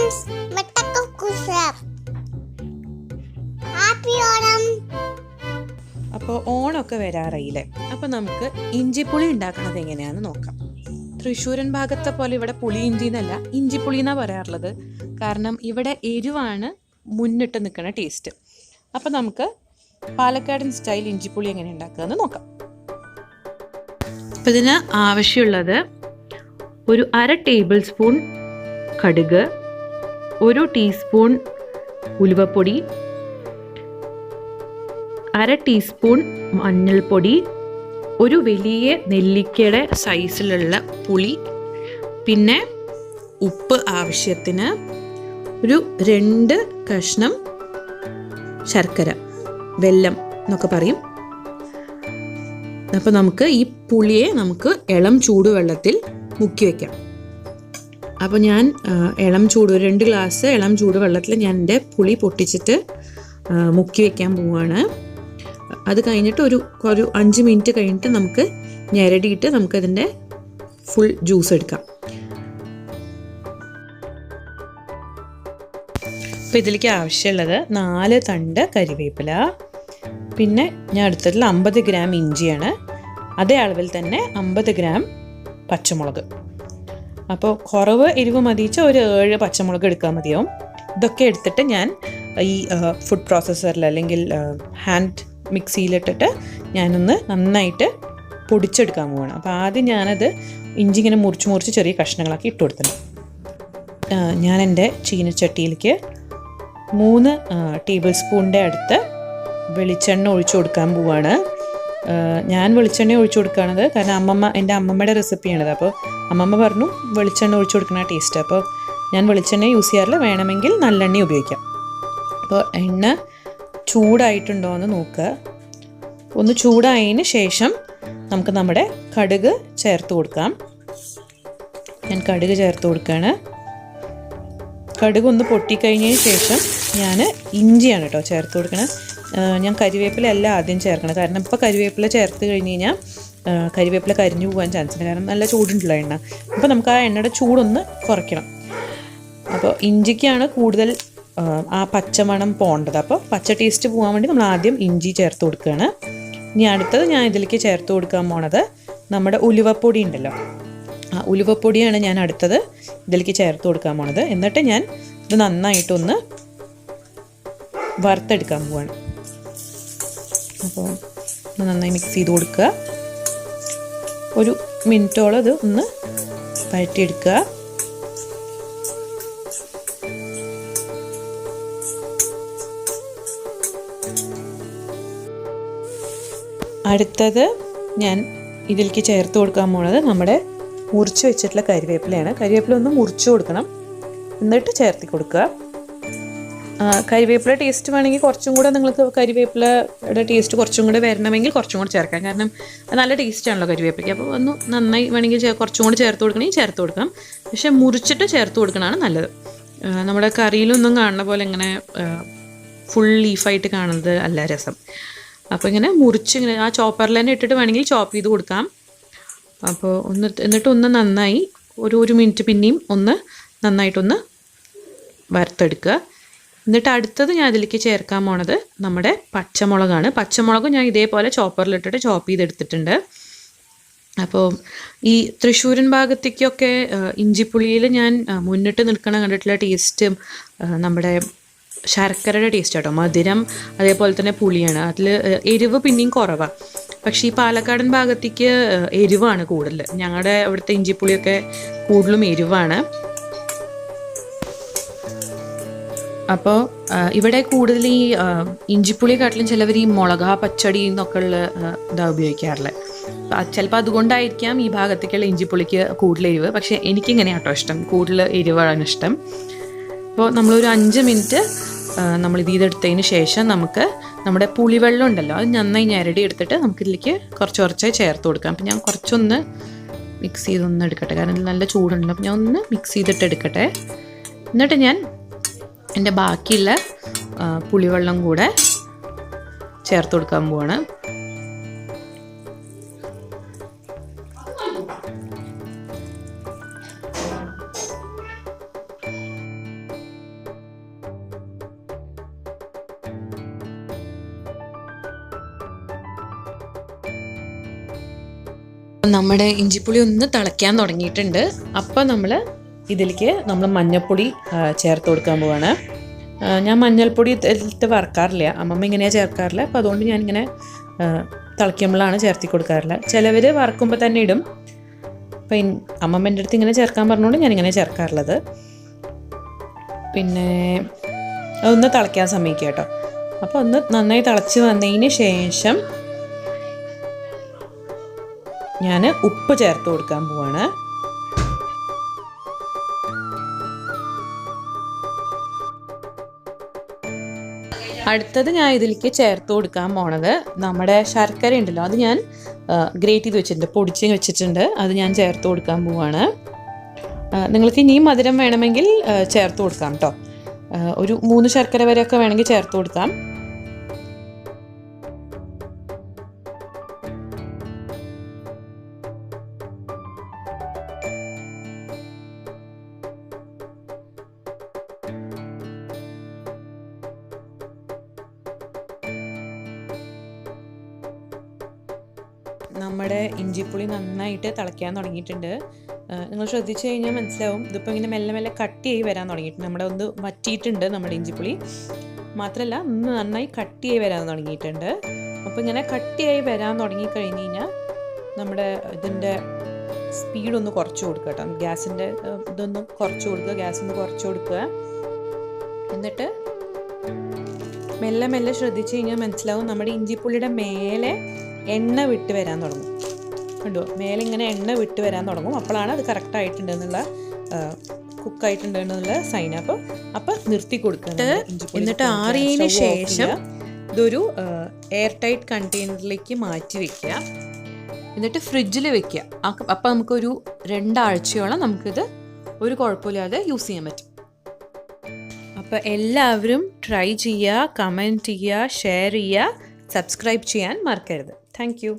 friends, Mattakku Kusap. Happy Onam. അപ്പോൾ ഓണമൊക്കെ വരാറായില്ലേ. അപ്പോൾ നമുക്ക് ഇഞ്ചിപ്പുളി ഉണ്ടാക്കുന്നത് എങ്ങനെയാണെന്ന് നോക്കാം. തൃശ്ശൂരൻ ഭാഗത്തെ പോലെ ഇവിടെ പുളി ഇഞ്ചി എന്നല്ല, ഇഞ്ചിപ്പുളി എന്നാണ് പറയാറുള്ളത്. കാരണം ഇവിടെ എരിവാണ് മുന്നിട്ട് നിൽക്കുന്ന ടേസ്റ്റ്. അപ്പോൾ നമുക്ക് പാലക്കാടൻ സ്റ്റൈൽ ഇഞ്ചിപ്പുളി എങ്ങനെ ഉണ്ടാക്കുകയെന്ന് നോക്കാം. അപ്പോൾ ഇതിന് ആവശ്യമുള്ളത് ഒരു 1/2 ടേബിൾ സ്പൂൺ കടുക്, 1 ടീസ്പൂൺ ഉലുവപ്പൊടി, 1/2 ടീസ്പൂൺ മഞ്ഞൾപ്പൊടി, ഒരു വലിയ നെല്ലിക്കയുടെ സൈസിലുള്ള പുളി, പിന്നെ ഉപ്പ് ആവശ്യത്തിന്, ഒരു 2 കഷ്ണം ശർക്കര, വെല്ലം എന്നൊക്കെ പറയും. അപ്പോൾ നമുക്ക് ഈ പുളിയെ നമുക്ക് ഇളം ചൂടുവെള്ളത്തിൽ മുക്കി വയ്ക്കാം. അപ്പോൾ ഞാൻ 2 ഗ്ലാസ് ഇളം ചൂടുവെള്ളത്തിൽ ഞാൻ എൻ്റെ പുളി പൊട്ടിച്ചിട്ട് മുക്കി വയ്ക്കാൻ പോവുകയാണ്. അത് കഴിഞ്ഞിട്ട് ഒരു 5 മിനിറ്റ് കഴിഞ്ഞിട്ട് നമുക്ക് ഞെരടിയിട്ട് നമുക്കതിൻ്റെ ഫുൾ ജ്യൂസ് എടുക്കാം. അപ്പോൾ ഇതിലേക്ക് ആവശ്യമുള്ളത് 4 തണ്ട് കരിവേപ്പില, പിന്നെ ഞാൻ എടുത്തിട്ടുള്ള 50 ഗ്രാം ഇഞ്ചിയാണ്. അതേ അളവിൽ തന്നെ 50 ഗ്രാം പച്ചമുളക്. അപ്പോൾ കുറവ് എരിവ് മതിച്ച ഒരു 7 പച്ചമുളക് എടുക്കാൻ മതിയാവും. ഇതൊക്കെ എടുത്തിട്ട് ഞാൻ ഈ ഫുഡ് പ്രോസസ്സറിൽ അല്ലെങ്കിൽ ഹാൻഡ് മിക്സിയിലിട്ടിട്ട് ഞാനൊന്ന് നന്നായിട്ട് പൊടിച്ചെടുക്കാൻ പോവാണ്. അപ്പോൾ ആദ്യം ഞാനത് ഇഞ്ചി ഇങ്ങനെ മുറിച്ച് ചെറിയ കഷ്ണങ്ങളാക്കി ഇട്ട് കൊടുത്തിട്ടുണ്ട്. ഞാൻ എൻ്റെ ചീനച്ചട്ടിയിലേക്ക് 3 ടേബിൾ സ്പൂണിൻ്റെ അടുത്ത് വെളിച്ചെണ്ണ ഒഴിച്ചു കൊടുക്കാൻ പോവാണ്. ഞാൻ വെളിച്ചെണ്ണ ഒഴിച്ചു കൊടുക്കുകയാണത് കാരണം എൻ്റെ അമ്മമ്മയുടെ റെസിപ്പിയാണിത്. അപ്പോൾ അമ്മമ്മ പറഞ്ഞു വെളിച്ചെണ്ണ ഒഴിച്ചു കൊടുക്കണ ടേസ്റ്റ്. അപ്പോൾ ഞാൻ വെളിച്ചെണ്ണ യൂസ് ചെയ്യാറില്ല, വേണമെങ്കിൽ നല്ലെണ്ണ ഉപയോഗിക്കാം. അപ്പോൾ എണ്ണ ചൂടായിട്ടുണ്ടോ എന്ന് നോക്കുക. ഒന്ന് ചൂടായതിന് ശേഷം നമുക്ക് നമ്മുടെ കടുക് ചേർത്ത് കൊടുക്കാം. ഞാൻ കടുക് ചേർത്ത് കൊടുക്കുകയാണ്. കടുക് ഒന്ന് പൊട്ടിക്കഴിഞ്ഞതിന് ശേഷം ഞാൻ ഇഞ്ചിയാണ് കേട്ടോ ചേർത്ത് കൊടുക്കണത്. ഞാൻ കരിവേപ്പില അല്ല ആദ്യം ചേർക്കണം, കാരണം ഇപ്പോൾ കരിവേപ്പില ചേർത്ത് കഴിഞ്ഞ് കഴിഞ്ഞാൽ കരിവേപ്പില കരിഞ്ഞു പോകാൻ ചാൻസ് ഉണ്ട്, കാരണം നല്ല ചൂടുണ്ടല്ലോ എണ്ണ. അപ്പോൾ നമുക്ക് ആ എണ്ണയുടെ ചൂടൊന്ന് കുറയ്ക്കണം. അപ്പോൾ ഇഞ്ചിക്കാണ് കൂടുതൽ ആ പച്ചമണം പോകേണ്ടത്. അപ്പോൾ പച്ച ടേസ്റ്റ് പോകാൻ വേണ്ടി നമ്മൾ ആദ്യം ഇഞ്ചി ചേർത്ത് കൊടുക്കുകയാണ്. ഇനി അടുത്തത് ഞാൻ ഇതിലേക്ക് ചേർത്ത് കൊടുക്കാൻ പോണത് നമ്മുടെ ഉലുവപ്പൊടി ഉണ്ടല്ലോ, ആ ഉലുവപ്പൊടിയാണ് ഞാൻ അടുത്തത് ഇതിലേക്ക് ചേർത്ത് കൊടുക്കാൻ പോണത്. എന്നിട്ട് ഞാൻ ഇത് നന്നായിട്ടൊന്ന് വറുത്തെടുക്കാൻ പോവാണ്. അപ്പോൾ നന്നായി മിക്സ് ചെയ്ത് കൊടുക്കുക. ഒരു മിനിറ്റോളം ഇത് ഒന്ന് വഴറ്റിയെടുക്കുക. അടുത്തത് ഞാൻ ഇതിലേക്ക് ചേർത്ത് കൊടുക്കാൻ പോകുന്നത് നമ്മുടെ മുറിച്ച് വെച്ചിട്ടുള്ള കരിവേപ്പിലയാണ്. കരിവേപ്പില ഒന്ന് മുറിച്ച് കൊടുക്കണം, എന്നിട്ട് ചേർത്ത് കൊടുക്കുക. കരിവേപ്പില ടേസ്റ്റ് വേണമെങ്കിൽ കുറച്ചും കൂടെ നിങ്ങൾക്ക് കരിവേപ്പിലയുടെ ടേസ്റ്റ് കുറച്ചും കൂടെ വരണമെങ്കിൽ കുറച്ചും കൂടെ ചേർക്കാം, കാരണം നല്ല ടേസ്റ്റാണല്ലോ കരിവേപ്പിലയ്ക്ക്. അപ്പോൾ ഒന്ന് നന്നായി വേണമെങ്കിൽ കുറച്ചും കൂടെ ചേർത്ത് കൊടുക്കണമെങ്കിൽ ചേർത്ത് കൊടുക്കാം. പക്ഷേ മുറിച്ചിട്ട് ചേർത്ത് കൊടുക്കണതാണ് നല്ലത്. നമ്മുടെ കറിയിലൊന്നും കാണുന്ന പോലെ ഇങ്ങനെ ഫുൾ ലീഫായിട്ട് കാണുന്നത് അല്ല രസം. അപ്പോൾ ഇങ്ങനെ മുറിച്ച് ഇങ്ങനെ ആ ചോപ്പറിൽ തന്നെ ഇട്ടിട്ട് വേണമെങ്കിൽ ചോപ്പ് ചെയ്ത് കൊടുക്കാം. അപ്പോൾ എന്നിട്ടൊന്ന് നന്നായി ഒരു മിനിറ്റ് പിന്നെയും ഒന്ന് നന്നായിട്ടൊന്ന് വറുത്തെടുക്കുക. എന്നിട്ട് അടുത്തത് ഞാൻ അതിലേക്ക് ചേർക്കാൻ പോണത് നമ്മുടെ പച്ചമുളകാണ്. പച്ചമുളക് ഞാൻ ഇതേപോലെ ചോപ്പറിലിട്ടിട്ട് ചോപ്പ് ചെയ്തെടുത്തിട്ടുണ്ട്. അപ്പോൾ ഈ തൃശ്ശൂരൻ ഭാഗത്തേക്കൊക്കെ ഇഞ്ചിപ്പുളിയിൽ ഞാൻ മുന്നിട്ട് നിൽക്കണം കണ്ടിട്ടുള്ള ടേസ്റ്റ് നമ്മുടെ ശർക്കരയുടെ ടേസ്റ്റ് കേട്ടോ. മധുരം അതേപോലെ തന്നെ പുളിയാണ്. അതിൽ എരിവ് പിന്നെയും കുറവാണ്. പക്ഷേ ഈ പാലക്കാടൻ ഭാഗത്തേക്ക് എരിവാണ് കൂടുതൽ. ഞങ്ങളുടെ അവിടുത്തെ ഇഞ്ചിപ്പുളിയൊക്കെ കൂടുതലും എരിവാണ്. അപ്പോൾ ഇവിടെ കൂടുതൽ ഈ ഇഞ്ചിപ്പുളിയെക്കാട്ടിലും ചിലവർ ഈ മുളക് പച്ചടി എന്നൊക്കെ ഉള്ള ഇതാണ് ഉപയോഗിക്കാറുള്ളത്. ചിലപ്പോൾ അതുകൊണ്ടായിരിക്കാം ഈ ഭാഗത്തേക്കുള്ള ഇഞ്ചിപ്പുളിക്ക് കൂടുതൽ എരിവ്. പക്ഷേ എനിക്കിങ്ങനെയാണ് കേട്ടോ ഇഷ്ടം, കൂടുതൽ എരിവാണ് ഇഷ്ടം. അപ്പോൾ നമ്മളൊരു 5 മിനിറ്റ് നമ്മളിത് ചെയ്തെടുത്തതിന് ശേഷം നമുക്ക് നമ്മുടെ പുളിവെള്ളം ഉണ്ടല്ലോ അത് നന്നായി ഞെരടി എടുത്തിട്ട് നമുക്കിതിലേക്ക് കുറച്ചായി ചേർത്ത് കൊടുക്കാം. അപ്പോൾ ഞാൻ കുറച്ചൊന്ന് മിക്സ് ചെയ്തൊന്ന് എടുക്കട്ടെ, കാരണം ഇതിൽ നല്ല ചൂടുണ്ട്. അപ്പോൾ ഞാൻ ഒന്ന് മിക്സ് ചെയ്തിട്ട് എടുക്കട്ടെ. എന്നിട്ട് ഞാൻ എൻ്റെ ബാക്കിയുള്ള പുളിവെള്ളം കൂടെ ചേർത്ത് കൊടുക്കാൻ പോവാണ്. നമ്മുടെ ഇഞ്ചിപ്പുളി ഒന്ന് തിളയ്ക്കാൻ തുടങ്ങിയിട്ടുണ്ട്. അപ്പോൾ നമ്മൾ ഇതിലേക്ക് മഞ്ഞൾപ്പൊടി ചേർത്ത് കൊടുക്കാൻ പോവാണ്. ഞാൻ മഞ്ഞൾപ്പൊടി ഇതിലിട്ട് വറക്കാറില്ല, അമ്മമ്മ ഇങ്ങനെയാണ് ചേർക്കാറില്ല. അപ്പോൾ അതുകൊണ്ട് ഞാനിങ്ങനെ തിളയ്ക്കുമ്പോഴാണ് ചേർത്തി കൊടുക്കാറില്ല. ചിലവർ വറക്കുമ്പോൾ തന്നെ ഇടും. അപ്പം അമ്മമ്മ എൻ്റെ അടുത്ത് ഇങ്ങനെ ചേർക്കാൻ പറഞ്ഞുകൊണ്ട് ഞാനിങ്ങനെ ചേർക്കാറുള്ളത്. പിന്നെ അതൊന്ന് തിളയ്ക്കാൻ സമ്മതിക്കുക കേട്ടോ. അപ്പോൾ ഒന്ന് നന്നായി തിളച്ച് വന്നതിന് ശേഷം ഞാൻ ഉപ്പ് ചേർത്ത് കൊടുക്കാൻ പോവാണ്. അടുത്തത് ഞാൻ ഇതിലേക്ക് ചേർത്ത് കൊടുക്കാൻ പോണത് നമ്മുടെ ശർക്കര ഉണ്ടല്ലോ, അത് ഞാൻ ഗ്രേറ്റ് ചെയ്ത് വെച്ചിട്ടുണ്ട്, പൊടിച്ച് വെച്ചിട്ടുണ്ട്. അത് ഞാൻ ചേർത്ത് കൊടുക്കാൻ പോവാണ്. നിങ്ങൾക്ക് ഇനിയും മധുരം വേണമെങ്കിൽ ചേർത്ത് കൊടുക്കാം കേട്ടോ. ഒരു 3 ശർക്കര വരെയൊക്കെ വേണമെങ്കിൽ ചേർത്ത് കൊടുക്കാം. നമ്മുടെ ഇഞ്ചിപ്പുളി നന്നായിട്ട് തിളയ്ക്കാൻ തുടങ്ങിയിട്ടുണ്ട്. നിങ്ങൾ ശ്രദ്ധിച്ചു കഴിഞ്ഞാൽ മനസ്സിലാവും, ഇതിപ്പോൾ ഇങ്ങനെ മെല്ലെ മെല്ലെ കട്ടിയായി വരാൻ തുടങ്ങിയിട്ടുണ്ട്. നമ്മുടെ ഒന്ന് വറ്റിയിട്ടുണ്ട് നമ്മുടെ ഇഞ്ചിപ്പുളി. മാത്രമല്ല ഒന്ന് നന്നായി കട്ടിയായി വരാൻ തുടങ്ങിയിട്ടുണ്ട്. അപ്പോൾ ഇങ്ങനെ കട്ടിയായി വരാൻ തുടങ്ങിക്കഴിഞ്ഞ് കഴിഞ്ഞാൽ നമ്മുടെ ഇതിൻ്റെ സ്പീഡൊന്ന് കുറച്ച് കൊടുക്കുക കേട്ടോ. ഗ്യാസിൻ്റെ ഇതൊന്ന് കുറച്ച് കൊടുക്കുക, ഗ്യാസ് ഒന്ന് കുറച്ച് കൊടുക്കുക. എന്നിട്ട് മെല്ലെ മെല്ലെ ശ്രദ്ധിച്ചു കഴിഞ്ഞാൽ മനസ്സിലാവും, നമ്മുടെ ഇഞ്ചിപ്പുളിയുടെ മേലെ എണ്ണ വിട്ട് വരാൻ തുടങ്ങും. കണ്ടോ, മേലെ ഇങ്ങനെ എണ്ണ വിട്ട് വരാൻ തുടങ്ങും. അപ്പോഴാണ് അത് കറക്റ്റായിട്ടുണ്ടെന്നുള്ള കുക്കായിട്ടുണ്ടെന്നുള്ള സൈൻ. അപ്പോൾ നിർത്തി കൊടുക്കുക. എന്നിട്ട് ആറിയതിന് ശേഷം ഇതൊരു എയർ ടൈറ്റ് കണ്ടെയ്നറിലേക്ക് മാറ്റി വെക്കുക. എന്നിട്ട് ഫ്രിഡ്ജിൽ വെക്കുക. അപ്പോൾ നമുക്കൊരു 2 ആഴ്ചയോളം നമുക്കിത് ഒരു കുഴപ്പമില്ലാതെ യൂസ് ചെയ്യാൻ പറ്റും. അപ്പോൾ എല്ലാവരും ട്രൈ ചെയ്യുക, കമൻറ്റ് ചെയ്യുക, ഷെയർ ചെയ്യുക, സബ്സ്ക്രൈബ് ചെയ്യാൻ മറക്കരുത്. Thank you.